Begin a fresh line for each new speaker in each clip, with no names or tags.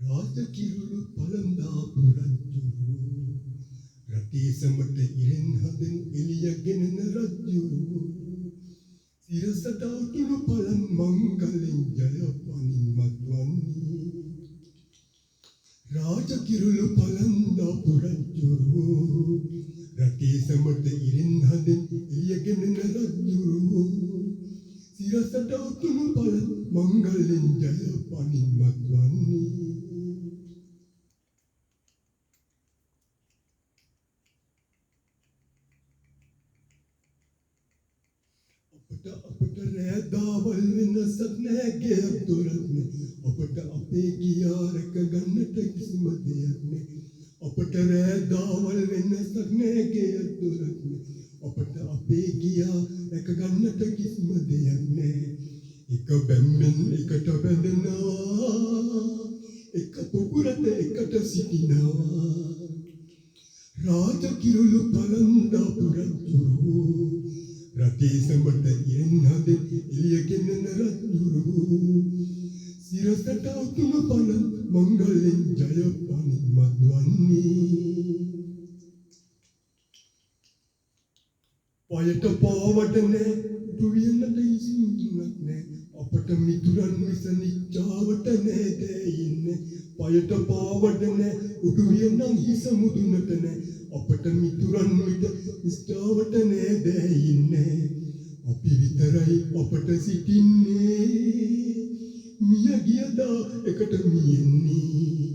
රාජකිරුළු පළඳාපු රජ්ජුරුවෝ රටේ සමට ඉරෙන් හදන එළියගෙන රජ්ජුරුවෝ සිරසට උතුණු පළන් මංගලෙන් ජය පනින්මත් වන්නේ රාජකිරුළු පළඳාපු රජ්ජුරුවෝ රටේ සමට ඉරෙන් හදන එළියගෙන රජ්ජුරුවෝ සිරසට උතුණු පළන් මංගලෙන් ජය පනින්මත් වන්නේ අපට රැදාවල් වෙනසක් නෑ ගේ දොරක් නෑ අපට අපේ ගියා රැක ගන්නට කිසිම දෙයක් නෑ අපට රැදාවල් වෙනසක් නෑ ගේ දොරක් නෑ අපට අපේ ගියා රැක ගන්නට කිසිම දෙයක් නෑ එක බැම්මෙන් එකට බැඳෙනවා එක පුකුරට එකට සිටිනවා රාජකිරුළු පළඳාපු රජ්ජුරුවෝ රටේ සමට ඉරෙන් හදන එළියගෙන රජ්ජුරුවෝ සිරසට උතුණු පළන් මංගලෙන් ජය පනින්මත් වන්නේ පයට පාවට නෑ දුවියන්නට ඉසින්නක් නෑ අපට මිතුරන් මිස නිච්චාවට නෑ දැයින්නේ පයට පාවට නෑ උඩුවියන්නම් හිස මුදුනට නෑ අපට මිතුරන් විට ඉස්තාවට නෑ දැයින්නේ අපි විතරයි අපට සිටින්නේ මිය ගියදා එකට මියෙන්නේ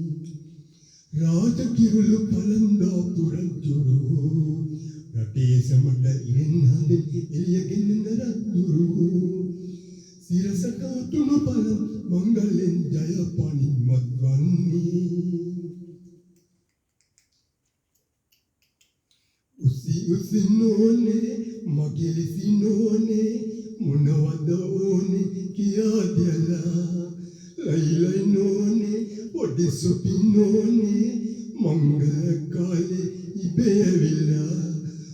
රාජකිරුළු පළඳාපු රජ්ජුරුවෝ රටේ සමට ඉරෙන් හදන එළියගෙන රජ්ජුරුවෝ සිරසට උතුණු පළන් මංගලෙන් ජය පනින්මත් වන්නේ උසිනෝනේ මගිලිසිනෝනේ මොනවද ඕනේ කියා දෙලා ලයිලයිනෝනේ පොඩි සොපිනෝනේ මංගල කාලේ ඉබේවිලා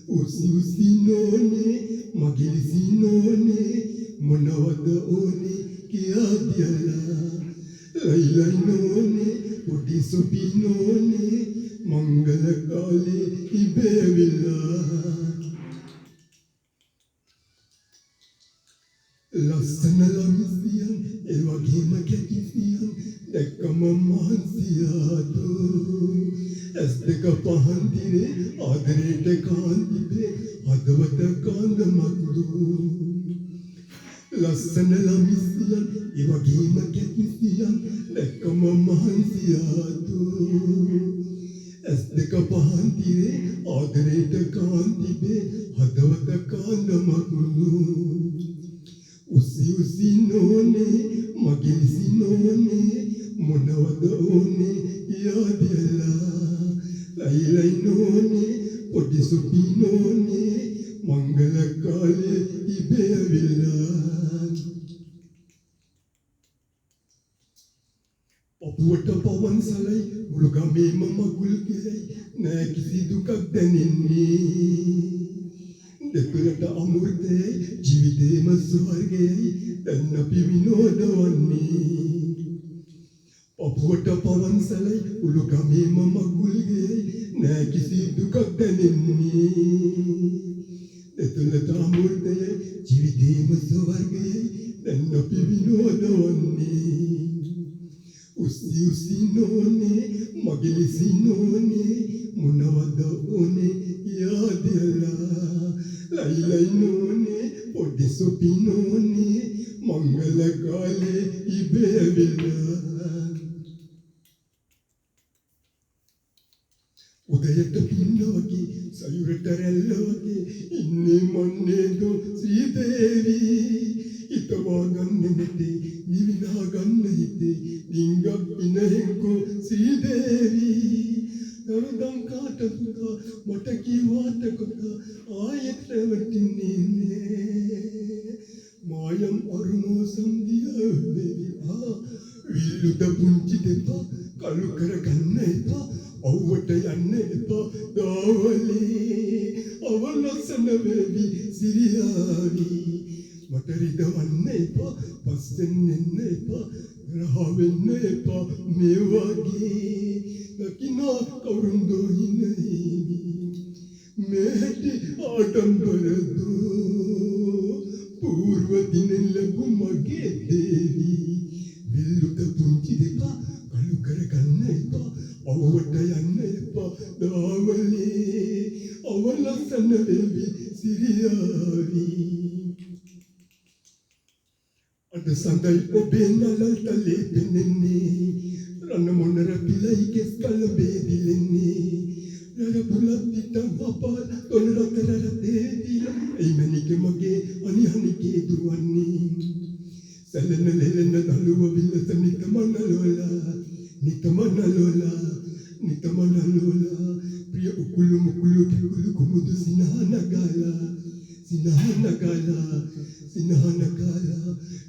උසිනෝනේ මගිලිසිනෝනේ මොනවද ඕනේ කියා දෙලා ලයිලයිනෝනේ පොඩි සොපිනෝනේ මංගල කාලේ ඉබේවිලා ලස්සන ළමිසියන් ඒ වගේම කැකිසියන් දැක්කම මහන්සියාදෝ ඇස් දෙක පහන් දිනේ ආදරේට කාන්තිබේ හදවත කාන්දමක්දෝ ලස්සන ළමිසියන් ඒ වගේම කැකිසියන් දැක්කම මහන්සියාදෝ ඇස් දෙක පහන් දිනේ ආදරේට කාන්තිබේ හදවත කාන්දමක්දෝ උසිනෝනේ මගිලිසිනෝනේ මොනවද ඕනේ යාදලා ලයිලයිනෝනේ පොඩි සුපිනෝනේ මංගල කාලේ ඉබේවිලා පපුවට පවන් සලයි මුළු ගමේම මගුල් කෙරයි නෑ කිසි දුකක් දැනෙන්නේ දෙපළට අමෘතයයි ජීවිතේම ස්වර්ගයයි දැන් අපි විනෝදවන්නේ පපුවට පවන් සලයි මුළු ගමේම මගුල් ගෙයි නෑ කිසි දුකක් දැනෙන්නේ දෙපළට අමෘතයයි ජීවිතේම ස්වර්ගයයි දැන් අපි විනෝදවන්නේ උසිනෝනේ මගිලිසිනෝනේ මොනවද ඕනේ යාදලා ලයිලයිනෝනේ පොඩි සොපිනෝනේ මංගල කාලේ ඉබේවිලා උදයට පින්න වගේ සයුරට රැල්ල වගේ ඉන්නේ මන්නේදෝ ශ්‍රීදේවි හිතවා ගන්න නෙතේ නිවිනා ගන්න හිතේ ඩිංගක් පිනෙන්කෝ ශ්‍රීදේවි දරදම් කාට පුතා මට කිව්වාට කොටා ආයෙත් රැවටින්නේ මායම් අරුණෝ සම්දියා වේවි විල්ලුට පුංචි දෙපා කලු කරගන්න එපා ඔව්වට යන්න එපා දවලේ අවලස්සන වේවි සිරියාවි මට රිදවන්න එපා පස්සෙන් එන්න එපා රහවෙන්න එපා මේ වගේ දකිනා කවුරුන්දෝ ඉන්නේ මේ හැටි ආඩම්බරදෝ පූර්ව දිනෙන් ලැබු මගේ දේවි විල්ලුක පුංචි දෙපා කළු කරගන්න එපා අවුවට යන්න එපා දාවලේ අවලස්සන වේවි සිරියාවි අද සඳයි ඔබේ නලල් තලේ පෙනෙන්නේ රණ මොනර පිලයි කෙස් කල බේදිලෙන්නේ රර පුලත් පිටම් අපල් තොන රතර රතේදිලා එයිමනික මගේ අනිහනිකේ දුවන්නේ සැලෙන ලෙලෙන දලුව විලස නිතමනලෝලා ප්‍රිය උකුළු මුකුළු කිකුළු කුමුදු සිනහනගාලා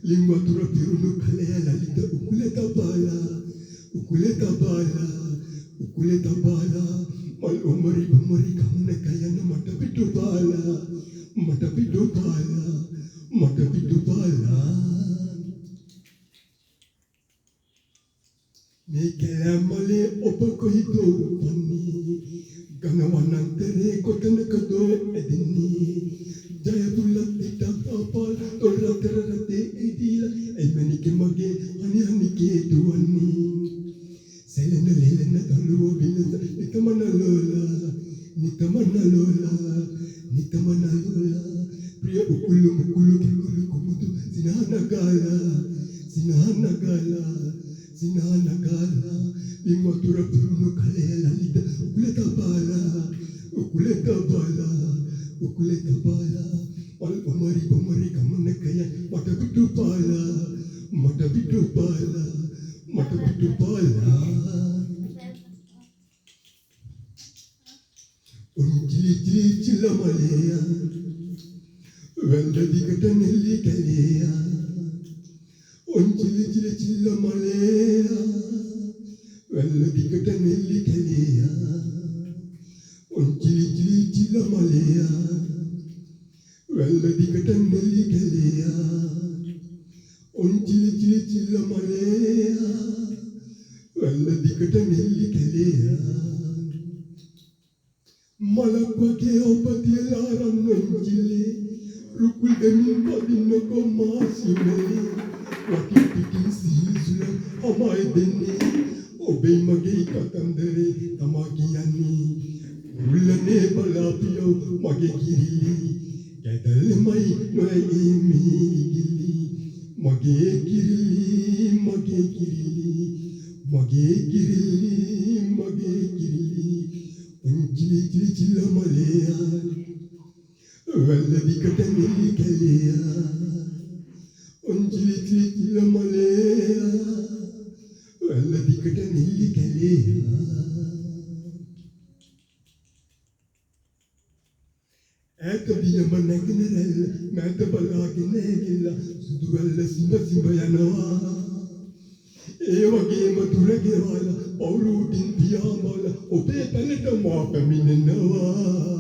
ලිං වතුර පිරුණු කලය ලලිත උකුලේ තබාලා මල් උමරි කමන කයන මට පිටුපාලා මේ කැලෑමලේ ඔබ කොහිදෝ උපන්නේ ගණවනන්තරේ කොතනකදෝ ඇදෙන්නේ ජය පුලත් පිටම් පාපල් තොල් රතර රතේ එදීලා එයිමනික මගේ අනිහනිකේ දුවන්නේ සැලෙන ලෙලෙන දළුව විලස නිතමනලෝලා ප්‍රිය උකුළු මුකුළු කිකුළු කුමුදු සිනහනගාලා ලිං වතුර පිරුණු කලය ලලිත උකුලේ තබාලා මල් උමරි කමන කය මට පිටුපාලා උන්ජිලි චිලමලයා වැල්දිකට නෙල්ලි කැලියා උන්ජිලි චිලමලයා වැල්දිකට නෙල්ලි කැලියා උන්ජිලි චිලමලයා වැල්දිකට නෙල්ලි කැලියා උන්ජිලි චිලමලයා වැල්දිකට නෙල්ලි කැලියා මලක් වගේ ඔබ තියලා රන්නොන්ජිලේ රුකුල් දෙමින් පදින්නකෝ මාසිමේ වටි පිටින් සීසුල ඔබයි දෙන්නේ ඔබේ මගේ කතන්දරේ තමා කියන්නේ උල්ලනේ බලාපියෝ මගේ කිරිලි ගැදල්මයි නොයි මීගිලි මගේ කිරිලි උන්ජිලි චිලමලයා වැල්දිකට නෙල්ලි කැලියා උන්ජිලි චිලමලයා වැල්දිකට නෙල්ලි කැලියා ඈත දියම නැගෙන රැල්ල මැද බලාගෙන ගිල්ලා සුදු වැල්ල සිඹ යනවා ඒ වගේම දුර ගෙවලා පවුරුටින් පියාඹල ඔබේ පැනට මා පැමිණෙනවා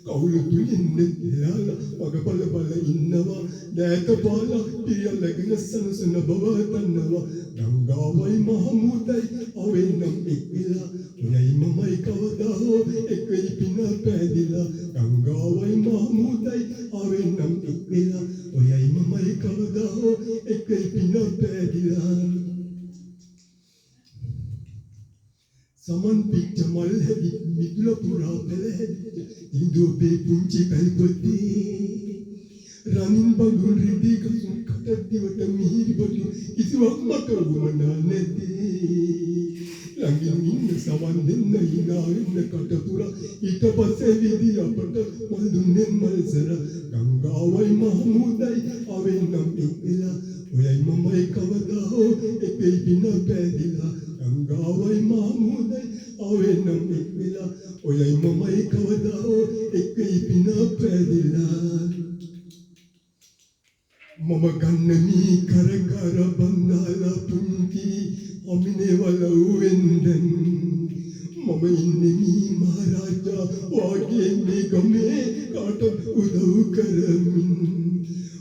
කවුළු තුලින් නෙල්ලාලා වග බල ඉන්නවා දෑත පාලා පියලගෙන සනසන බව තන්නවා ගංගාවයි මහමුදයි අවෙන්නම් එක්විලා ඔයයි මමයි කවදා හෝ එක්වෙයි පින පැදිලා ගංගාවයි මහමුදයි අවෙන්නම් එක්විලා ඔයයි මමයි කවදා හෝ එක්වෙයි පින පැදිලා සමන් පිට මල් හැදි මිදුල පුරා පෙළහැදි ඉන්දෝපේ පුංචි පැල්පොතේ රනින් බඳුන් රිදී කසුන් කටදිවට මිහිරි බොතු කිසිවක් මට වුණා නැති ළඟින් ඉන්න සමන් දෙන්න hina වෙන්න කට පුරා ඊට පස්සේ විදි අපට මල් දුන්නේ මල්සර ගංගාවයි මහමුදයි අවෙන්නම් එක්විලා ඔයයි මමයි කවදා හෝ එකේ පින පැදිලා ගංගාවයි මහමුදයි අවෙන්නම් එක්විලා ඔයයි මමයි කවදා හෝ එකේ පින පැදිලා මම ගන්නමී කර බන්දාලා පුංචි අමිනේ වල උවෙන්දන් මම ඉන්නේ මේ මහරජා වාගේ මේ ගමේ කාටත් උදව් කරමින්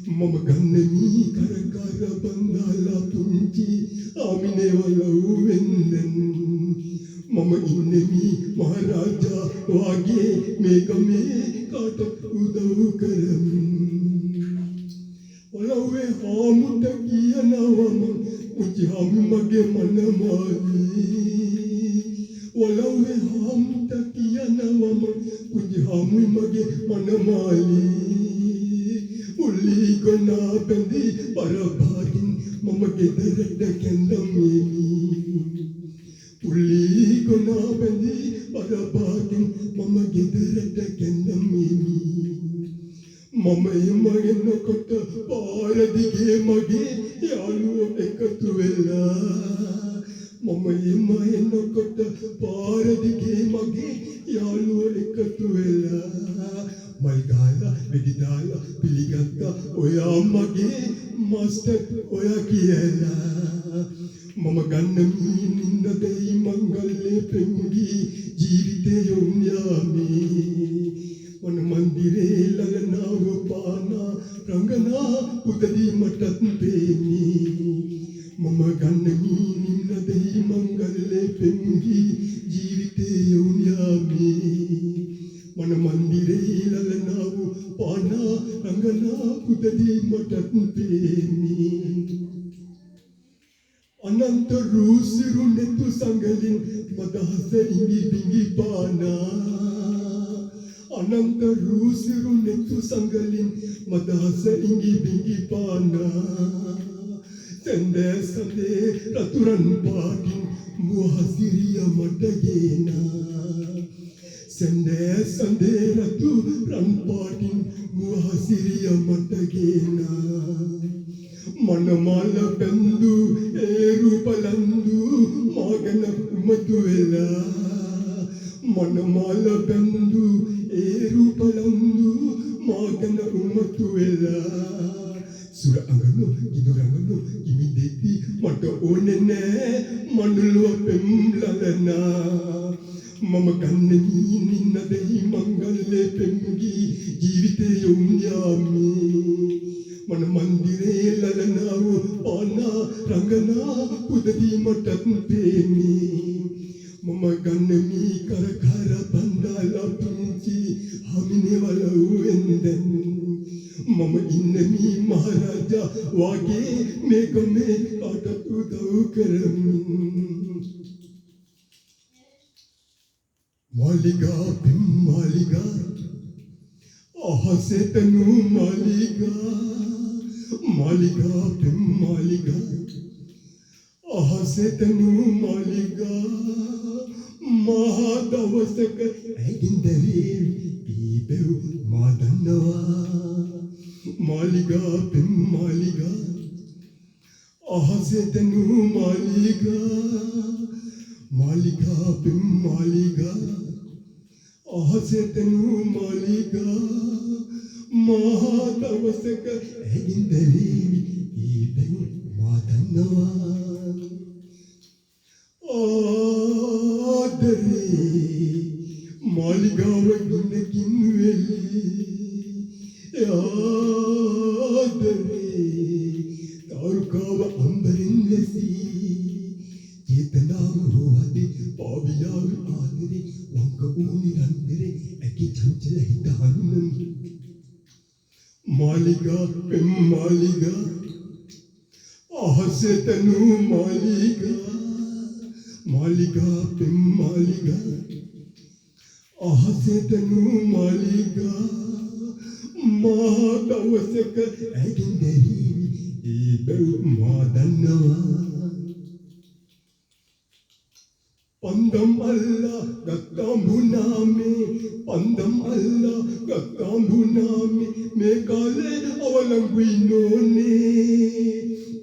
මම ගන්නේ මේ කරකර බන්දාලා පුංචි ආමිනේ වලුවෙන්දෙන් මම ඉන්නේ මේ මහරජා වාගේ මේ ගමේ කාටත් උදව් කරමින් ඔලවේ හාමුට කියනවම පුංචි හාමි මගේ මනමාලී ඔලවේ හාමුට කියනවම පුංචි හාමි මගේ මනමාලී උලි ගොනා බැඳි පරපාටින් මම ගෙදරට කැඳමෙමි උලි ගොනා බැඳි පරපාටින් මම ගෙදරට කැඳමෙමි මම එමගෙනකොට පාර දිගේ මගේ යාළුවෝ එකතු වෙලා මම එමගෙනකොට පාර දිගේ මගේ යාළුවෝ එකතු වෙලා මල් ගාලා වෙඩි දාලා පිළිගත්තා ඔයා මගේ මාස්ටර් ඔයා කියලා මම ගන්න මීනින්න දෙයි මංගල්‍ය පෙංගි ජීවිතේ යොන්යාමේ मन मंदिरे लगना वो पाना रंगना उतरी मटत पेनी मम गन्नमी निम्न दही मंगले पेंगी जीविते योन्यामी मन मंदिरे लगना वो पाना रंगना उतरी मटत पेनी अनंत रूसिरु नेतु संगलिन मदहसे इंगी बिंगी पाना अनंत रूसिरु नेतु संगलिन मदहसे इंगी बिंगी पाना संदे संदे रतुरन पाटिन मुहसिरिया मडगेना संदे संदे रतुरन पाटिन मुहसिरिया मडगेना मनमाल बंदु एरुपलंदु मगन मधुवेला मनमाल बंदु एरुपलंदु मगन मधुवेला सुर अंगनो किदुरंगनो किमिदेति मट ओनेने मनुलो पेम्ललना मम कन्नमी निन्नदेहि मंगले पेम्गी जीविते योन्यामी मन मंदिरे ललनाव पाना रंगना उदरी मटन पेनी मम गन्नमी कर घर बंदाला पुंची हमिने वलुवेंदन मम इन्नमी महाराजा वागे मेघमे काटत उदव करमिन मालिगा बिम मालिगा आहसे तनु मालिगा मालिगा बिम मालिगा आहसे तनु मालिगा महादवसक ऐगिंदरी पीबेउ मादन्नवा मालिगा बिम मालिगा आहसे तनु मालिगा मालिगा बिम मालिगा आहसे तनु मालिगा महादवसक ऐगिंदरी पीबेउ मादन्नवा आदरे मालिगाव गिनकिन वेली आदरे तारुकाव अंबरिन लेसी चेतनाव होवदे पावियाव आदरे वंक ऊनी रंदरे एकी चंचल हितानन मालिगा पेम मालिगा आहसे तनु मालिगा मालिगा पिम मालिगा आहसे तनु मालिगा महादवसक ऐगिंदरी ईबेउ मादन्नवा पंदम अल्लाह गत्तांबुनामे पंदम अल्लाह गत्तांबुनामे मेकाले अवलंगुइनोने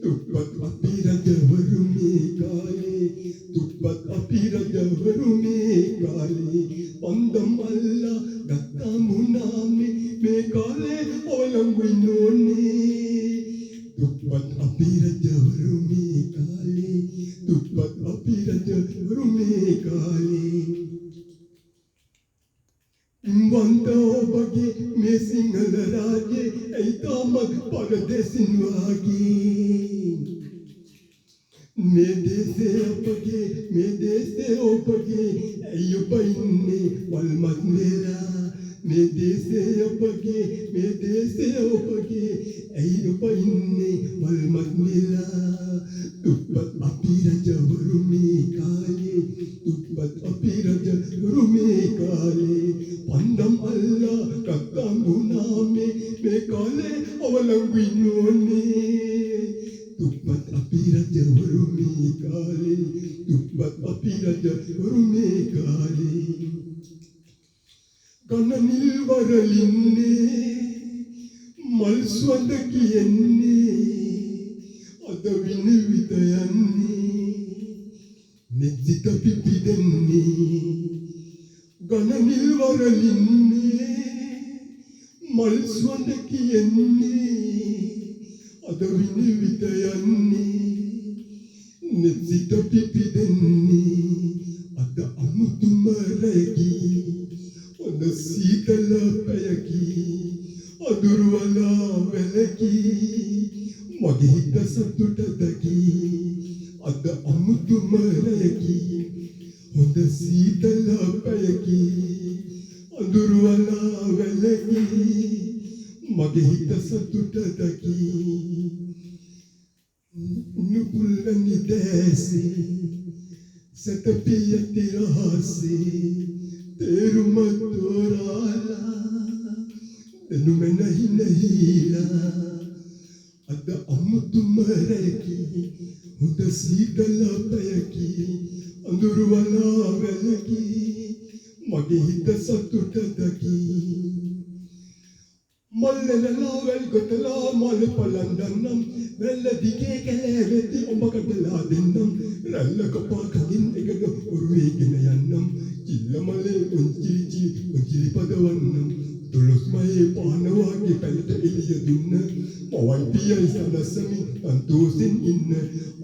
तुप्पत अपिरजवरु मेकाले तुप्पत अपिरजवरु मेकाले पंदम अल्लाह गत्तांबुनामे मेकाले अवलंगुइनोने तुप्पत अपिरजवरु मेकाले तुप्पत अपिरजवरु मेकाले ඉම්බන්ත ඔබගේ මේ සිංහල රාජ්‍යයේ ඇයි තාමත් පරදෙසින් වාගේ මේ දේශේ ඔබගේ ඇයි ඔබ ඉන්නේ වල්මත් නෙලා මේ දේශේ ඔබගේ ඇයි ඔබ ඉන්නේ වල්මත් නෙලා දුප්පත් අපි රජවරු මේ කාලේ පන්දම් අල්ලා කත්තංගුණා මේ කාලේ අවලංගු ඉන්නෝනේ දුප්පත් අපි රජවරු මේ කාලේ ගණනිල් වරලින්නේ මල් සුවඳ කියන්නේ අද විනිවිද යන්නේ නිදිත පිපිදෙන්නේ ගණනිල් වරලින්නේ මල් සුවඳ කියන්නේ අද විනිවිද යන්නේ නිදිත පිපිදෙන්නේ අද අමුතුම රැකී ඔන්න සීතල පැයකී අදුරුවලා වැලකී මගේ හිත සතුට දකී අද අමුතුම රැකී හොඳ සීතල පැයකී අදුරුවලා වැලකී මගේ හිත සතුට දකී නුපුල්ලනි දැසේ සතපිය තිරහසේ තේරුම තෝරාලා දෙනුම නහිලා අද අමුතුම රැකී හොඳ සීතල පැයකී අඳුරුවලා වැලකී මගේ හිත සතුට දකී මල්ලෙලලා වැල් ගොතලා මල් පලන්දන්නම් වැල්ල දිගේ කැලේ වෙති ඔඹ කඩලා දෙන්නම් රැල්ල කපා කකින් එකක උරුවේගෙන යන්නම් චිල්ලමලේ උන්චිලි පදවන්නම් දොළොස් මයේ පාන වාගේ පැලට එළිය දුන්න මවයි පියයි සනසමින් සන්තෝෂෙන් ඉන්න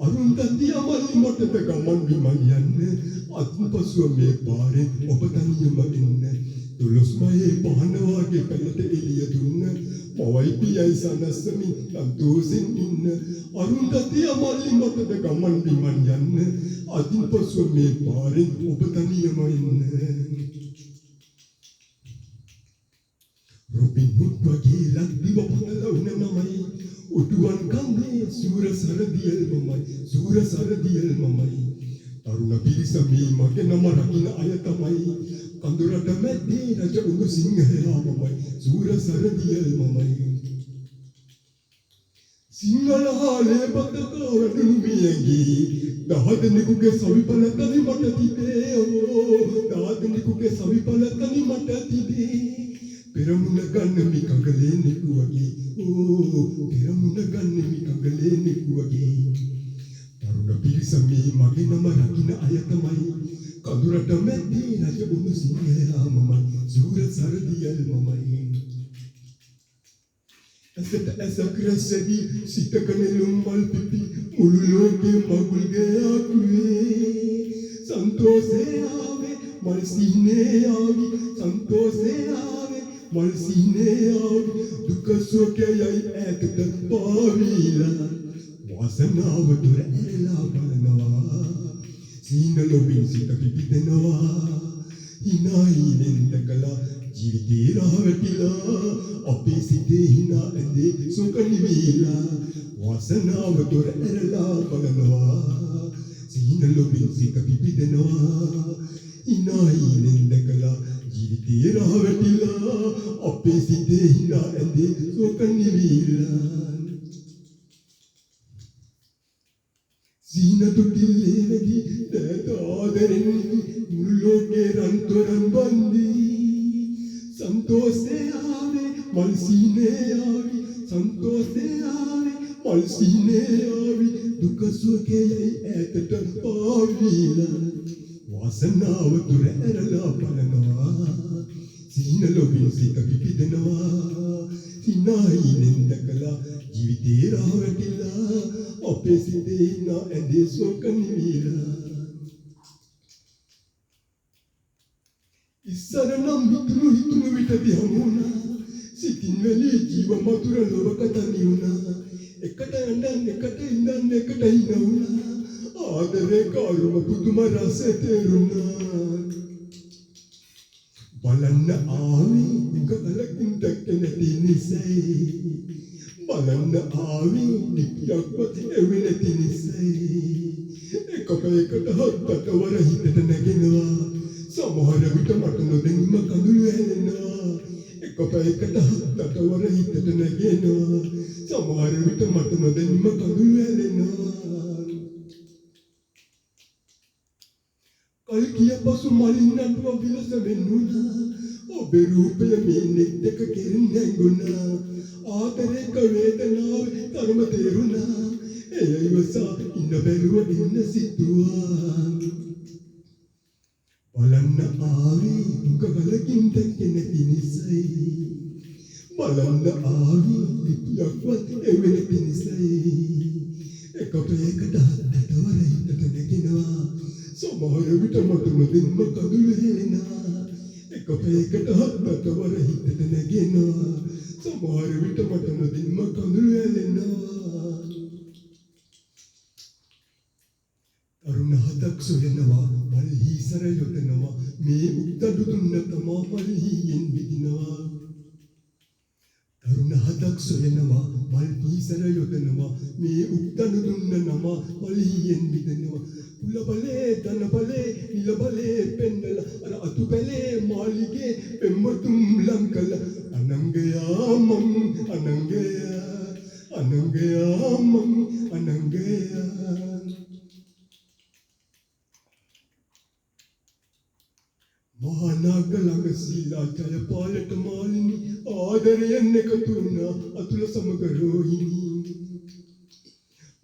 අරුන්දතිය මල්ලි මොටට ගමන් විමන් යන්න අත්ම පසුව මේ පාරෙන් ඔබ තනියම ඉන්න දොළොස් මයේ පාන වාගේ පැලට එළිය දුන්න මවයි පියයි සනසමින් සන්තෝෂෙන් ඉන්න අරුන්දතිය මල්ලි මොටට ගමන් විමන් යන්න අත්ම පසුව මේ පාරෙන් ඔබ තනියම ඉන්න Robin Hood wagi lagdi wapangalaw na namay utuan kami sura saradiyal mamay taruna bilisami magena marakina ayatamay kandurata meddi raja ungu singhaya mamay sura saradiyal mamay Singala hale bataka wadunu miyangi dahadni kuke savipalatani matatibe dahadni kuke savipalatani matatibe Peramuna ganna mi kangalene kuwagi peramuna ganna mi kangalene kuwagi taruna pirisami magena marakina ayatamai kadurata meddi raja unu singhaya mamai sura saradiyal mamai Asata asakrasadi sitakanelum malpipi mululoke magulge akwe santose ave malsine avi santose ave malsine avi duka soke yai ekta pavila wasanawa dura erla balanawa sinalobin sitapipitenawa hinai nendakala ජීවිතේ රාවටිලා අපේ සිතේ hina ඇඳේ සුකනිවිලා වාසනාව දොර ඇරලා බලනවා සීන lobbying සිත පිපිදෙනවා ඉනයි නෙන්දකලා ජීවිතේ රාවටිලා අපේ සිතේ hina ඇඳේ සුකනිවිලා සීන තුටිල්ලේ වැඩි දෑතාදරෙන් මුළු ලෝකේ රන්තොරන් බන්දී Santose ave, malsine avi, santose ave, malsine avi, duka soke yai ekta pavila. Wasanawa dura erala balanawa, sina lobin sita pipidanawa, hinai nendakala, jivite ravatila, ape site hina ende sokanivila. සරනම් හිතුණු විටදී හමුණා සිතින් වෙලී ජීව මధుර ලොවක තනි වුණා එකට ඇඬන් එකට ඉඳන් එකට ඉන්න වුණා ආදරේ කරුම පුදුම රසය තේරුණා බලන්න ආවේ උගලකින් දැක්කේ නැති නිසයි බලන්න ආවේ නිපියක්වත් එවෙ නැති නිසයි එකපයකට හත්කට වර හිතට නැගෙනවා සමහර විට මට නොදැනීම කඳුළු හැලෙනවා එකපයකට හත්කට වර හිතට නැගෙනවා සමහර විට මට නොදැනීම කඳුළු හැලෙනවා කල් කිය පසු මලින් නටුව විලස වෙන්නුණා ඔබේ රූපය මේ නෙත් දෙක කෙරින් හැංගුණා ආදරේක වේදනාව තරම තේරුණා එය ඉවසා ඉන්න බැලුව ඉන්න සිතුවා බලන්න ආවේ උගලකින් දැක්කේ නැති නිසයි බලන්න ආවේ ලිපියක්වත් එවෙ නැති නිසයි එකපයකට හත්කට වර හිතට නැගෙනවා සමහර විට මට නොදෙන්නම කඳුළු හැලෙනවා එකපයකට හත්කට වර හිතට නැගෙනවා සමහර විට මට නොදෙන්නම කඳුළු හැලෙනවා තරුණ හදක් සොයනවා මල්හි සර යොදනවා මේ උක්දඩු දුන්න තමා මල්හියෙන් විදිනවා තරුණ හදක් සොයනවා මල්හි සර යොදනවා මේ උක්දඩු දුන්න නම මල්හියෙන් විදිනවා කුල බලේ ධන බලේ නිල බලේ පෙන්නල අර අතු බලේ මාලිගේ පෙම්වතුම් ලංකල අනංගයා මං අනංගයා මහානාග ළඟ සීලා ජයපාලට මාලිනි ආදරයෙන් එකතු වුණා අතුල සමග රෝහිණී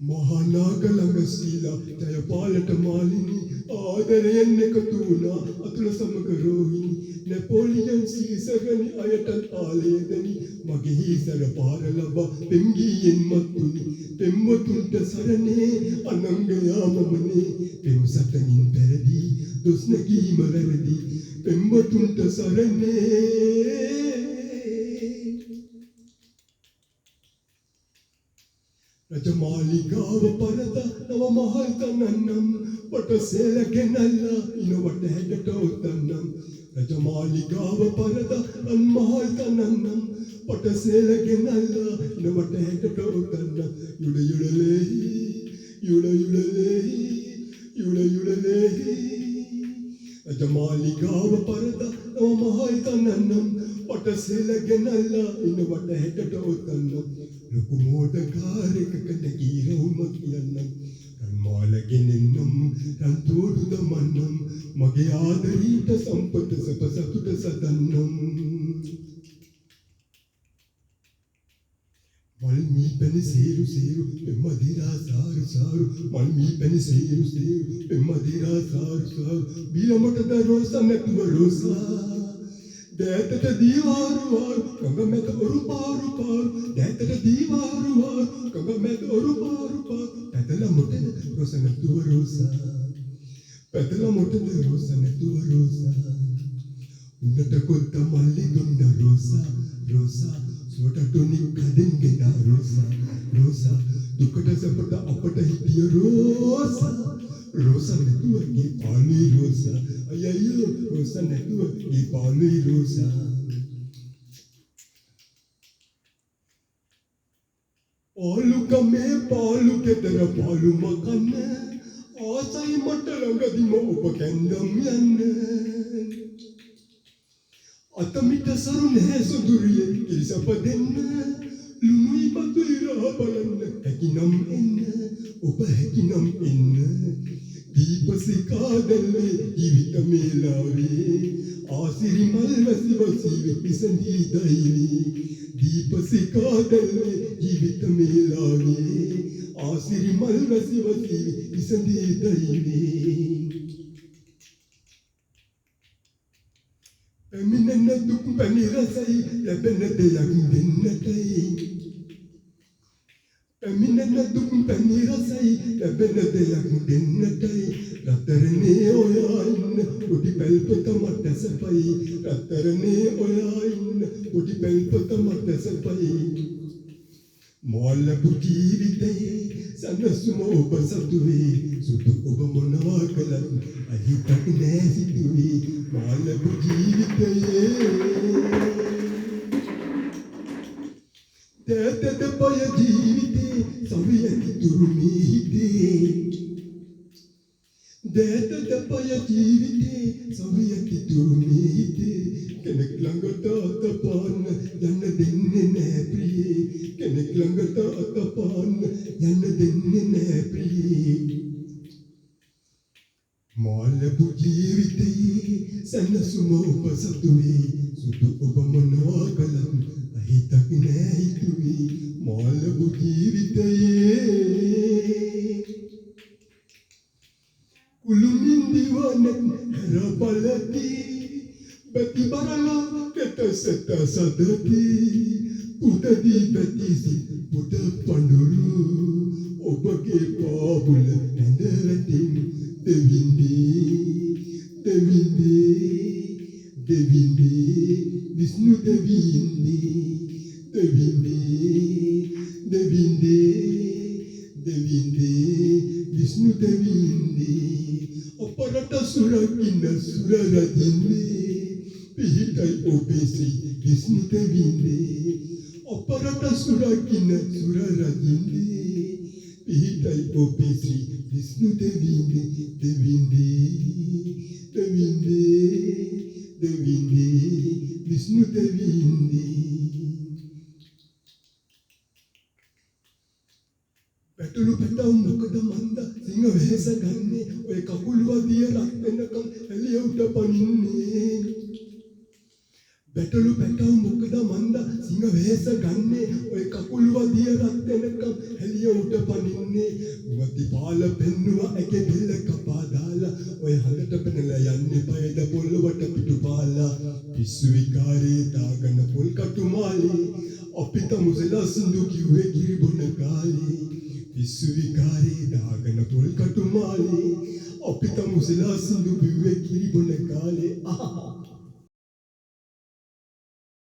මහානාග ළඟ සීලා ජයපාලට මාලිනි ආදරයෙන් එකතු වුණා අතුල සමග රෝහිණී නැපෝලියන් සීසගනි අයට ආලේදනි මගේ හිසර පාර ලබා පෙම්ගියෙන් මත්තුනි පෙම්වතුන්ට සරණේ අනංගයා මමනේ පෙම් සතනින් පෙරදී දුස් නැගීම වැරදි පෙම්වතුන්ට සරණේ රජමාලිගාව පරද නව මහල් තනන්නම් වටසේල ගෙනල්ලා ඉනවට හැඩට ඔතන්නම් රජමාලිගාව පරද අන් මහල් තනන්නම් වටසේල ගෙනල්ලා ඉනවට හැඩට ඔතන්නම් යුඩ යුඩලේ රජමාලිගාව පරද නව මහල් තනන්නම් වටසේල ගෙනල්ලා ඉනවට හැඩට ඔතන්නම් ලොකු මෝඩකාරයකක නැගී රවුම කියන්නම් රන්මාලගෙනෙන්නම් රන්තෝඩු දමන්නම් මගේ ආදරීට සම්පත සප සතුට සදන්නම් මල් මී පැණි සේරු පෙම්මදිරා සාරු මල් මී පැණි සේරු පෙම්මදිරා සාරු බිලමට දරෝසා නැතුව රෝසා දැතට දීවාරු කඟ මැද ඔරු පාරු දැතට දීවාරු කඟ මැද ඔරු පාරු පැතල මොටද රොස නැතුව රෝසා උන්නට කොත්ත මල්ලි දුන්න රෝසා සොටටුනි කඩෙන්ගෙන රෝසා දුකට සැපට අපට හිටිය රෝසා නැතුව ගේ පාළුයි රෝසා අයියෝ රෝසා නැතුව ගේ පාළුයි රෝසා ඕලුකමේ පාළු ගෙදර පාළු මකන්න ආසයි මට ළඟදිම ඔබ කැන්දම් යන්න අතමිට සරු නැහැ සුදුරියේ කිරිසප දෙන්න ලුණුයි බතුයි රහ බලන්න හැකිනම් එන්න ඔබ හැකිනම් එන්න දීපසිකා දැල්ලේ ජීවිත මේලාවේ ආසිරි මල් වසි විසඳී දයිනේ දීපසිකා දැල්ලේ ජීවිත මේලාවේ ආසිරි මල් වසි විසඳී දයිනේ පැමිණෙන දුක් පැණි රසයි ලැබෙන දෙයක් දෙන්නටයි පැමිණෙන දුක් පැණි රසයි ලැබෙන දෙයක් දෙන්නටයි රතරනේ ඔයා ඉන්න පොඩි පැල්පත මට සැපයි රත්තරනේ ඔයා ඉන්න පොඩි පැල්පත මට සැපයි මොල්ලපු ජීවිතේ සනසුම ඔබ සතුවේ සුදු ඔබ මොනවා කළත් අහිතක් නෑ සිදුවේ මොල්ලපු ජීවිතේ තේතද පය ජීවිතේ සවියති තුරුමේ හිතේ තේතද පය ජීවිතේ සවියති තුරුමේ හිතේ කෙනෙක් ළඟට අතපාන්න යන්න දෙන්නේ නෑ ප්‍රියේ කෙනෙක් ළඟට අතපාන්න යන්න දෙන්නේ නෑ ප්‍රියේ මොල්ලපු ජීවිතේ සනසුම ඔබ සතුවේ සුදු ඔබ මොනවා කළත් අහිතක් නෑ හිතුවේ මොල්ලපු ජීවිතේ කුළුමින් දිවනෙක් හැරපලති බැති බරලා කෙතසත සදති පුතදී බැතිසි පුත පඳුරු ඔබගේ පාබුල ඇඳ වැටින් දෙවිඳේ විෂ්ණු දෙවිඳේ විෂ්ණු දෙවිඳේ අපරට සුරකින්න සුර රජින්නේ පිහිටයි ඔබේ ශ්‍රී විෂ්ණු දෙවිඳේ අපරට සුරකින්න සුර රජින්නේ පිහිටයි ඔබේ ශ්‍රී විෂ්ණු දෙවිඳේ විෂ්ණු දෙවිඳේ පැටලු පැටව මොකද මන්ද සිංහ වෙහෙස ගන්නේ ඔය කකුල් වදිය රත් වෙනකම් එළිය උඩ පනින්නේ පැටලු පැටව මොකද මන්ද සිංහ වෙහෙස ගන්නේ ඔය කකුල් වදිය රත් වෙනකම් එළිය උඩ පනින්නේ වති පාල පෙන්නුව ඇගේ බෙල්ල කපා දාලා ඔය හඳට පෙනලා යන්නේ පයද පොළවට පිටු පාලා පිස්සු විකාරේ දාගෙන පොල් කටු මාලේ අපිට මුසලා සින්දු කිව්වේ කිරිබොන කාලේ පිස්සු විකාරේ දාගෙන පොල් කටු මාලේ අපිට මුසලා සින්දු කිව්වේ කිරිබොන කාලේ